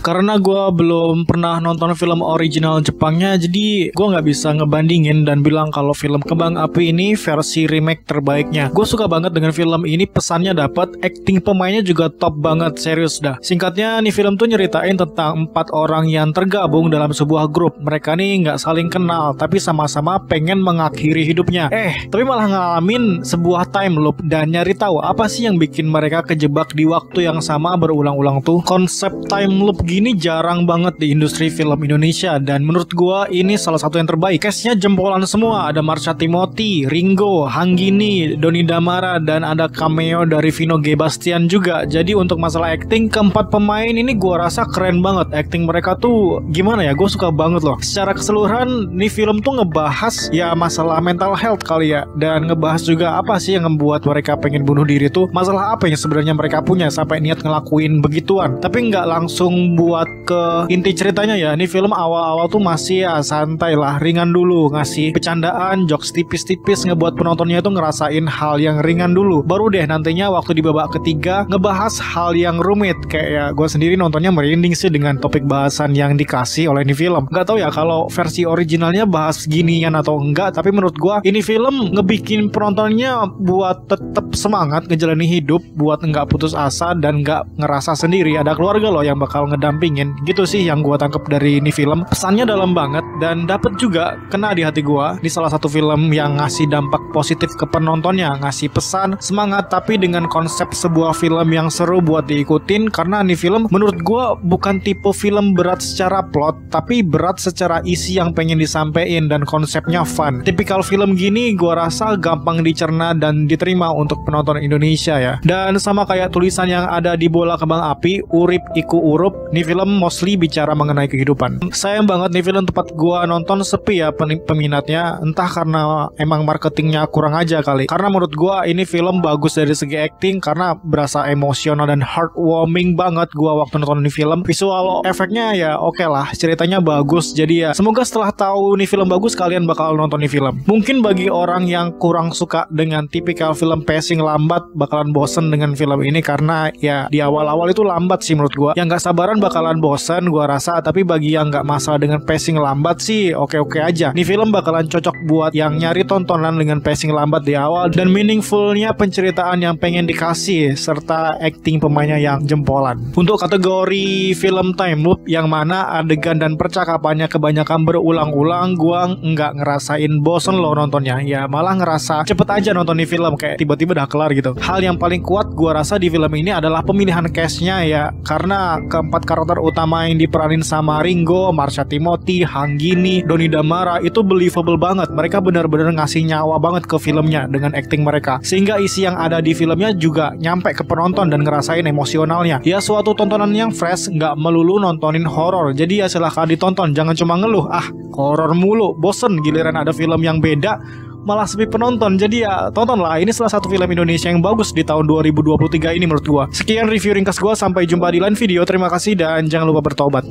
Karena gue belum pernah nonton film original Jepangnya, jadi gue nggak bisa ngebandingin dan bilang kalau film Kembang Api ini versi remake terbaiknya. Gue suka banget dengan film ini, pesannya dapat, acting pemainnya juga top banget, serius dah. Singkatnya, nih film tuh nyeritain tentang 4 orang yang tergabung dalam sebuah grup. Mereka nih nggak saling kenal, tapi sama-sama pengen mengakhiri hidupnya. Tapi malah ngalamin sebuah time loop dan nyari tahu apa sih yang bikin mereka kejebak di waktu yang sama berulang-ulang tuh. Konsep time loop gini jarang banget di industri film Indonesia dan menurut gua ini salah satu yang terbaik. Cast-nya jempolan semua, ada Marsha Timothy, Ringo, Hanggini, Doni Damara, dan ada cameo dari Vino G. Bastian juga. Jadi untuk masalah acting, keempat pemain ini gua rasa keren banget. Acting mereka tuh gimana ya, gue suka banget loh. Secara keseluruhan nih film tuh ngebahas ya masalah mental health kali ya, dan ngebahas juga apa sih yang membuat mereka pengen bunuh diri tuh, masalah apa yang sebenarnya mereka punya sampai niat ngelakuin begituan. Tapi nggak langsung buat ke inti ceritanya ya. Ini film awal-awal tuh masih ya santai lah, ringan dulu, ngasih bercandaan, jokes tipis-tipis, ngebuat penontonnya itu ngerasain hal yang ringan dulu. Baru deh nantinya waktu di babak ketiga ngebahas hal yang rumit. Kayak ya gue sendiri nontonnya merinding sih dengan topik bahasan yang dikasih oleh ini film. Gak tau ya kalau versi originalnya bahas ginian atau enggak, tapi menurut gue ini film ngebikin penontonnya buat tetap semangat ngejalani hidup, buat nggak putus asa dan nggak ngerasa sendiri. Ada keluarga loh yang bakal ngedampingin. Gitu sih yang gue tangkep dari ini film. Pesannya dalam banget dan dapet juga kena di hati gue. Ini salah satu film yang ngasih dampak positif ke penontonnya, ngasih pesan semangat tapi dengan konsep sebuah film yang seru buat diikutin. Karena ini film menurut gue bukan tipe film berat secara plot, tapi berat secara isi yang pengen disampaikan dan konsepnya fun. Tipikal film gini gue rasa gampang dicerna dan diterima untuk penonton Indonesia ya. Dan sama kayak tulisan yang ada di Bola Kembang Api, urip iku urup, nih film mostly bicara mengenai kehidupan. Sayang banget nih film tempat gua nonton sepi ya peminatnya, entah karena emang marketingnya kurang aja kali. Karena menurut gua ini film bagus dari segi acting karena berasa emosional dan heartwarming banget gua waktu nonton ini film. Visual efeknya ya oke lah, ceritanya bagus. Jadi ya semoga setelah tahu nih film bagus kalian bakal nonton nih film. Mungkin bagi orang yang kurang suka dengan tipikal film pacing lambat bakalan bosen dengan film ini karena ya di awal-awal itu lambat sih menurut gua. Yang gak sabaran bakalan bosen gua rasa, tapi bagi yang gak masalah dengan pacing lambat sih oke-oke aja. Nih film bakalan cocok buat yang nyari tontonan dengan pacing lambat di awal dan meaningfulnya penceritaan yang pengen dikasih serta acting pemainnya yang jempolan. Untuk kategori film time loop yang mana adegan dan percakapannya kebanyakan berulang-ulang, gua nggak ngerasain bosen loh nontonnya. Ya malah ngerasa cepet aja nonton nih film, kayak tiba-tiba udah kelar gitu. Hal yang paling kuat gua rasa di film ini adalah pemilihan castnya ya, karena keempat karakter utama yang diperanin sama Ringo, Marsha Timothy, Hanggini, Doni Damara itu believable banget. Mereka benar-benar ngasih nyawa banget ke filmnya dengan acting mereka, sehingga isi yang ada di filmnya juga nyampe ke penonton dan ngerasain emosionalnya. Ya suatu tontonan yang fresh, nggak melulu nontonin horor. Jadi ya silahkan ditonton, jangan cuma ngeluh horor mulu, bosen. Giliran ada film yang beda malah sepi penonton. Jadi ya tontonlah, ini salah satu film Indonesia yang bagus di tahun 2023 ini menurut gua. Sekian review ringkas gua, sampai jumpa di lain video. Terima kasih dan jangan lupa bertobat.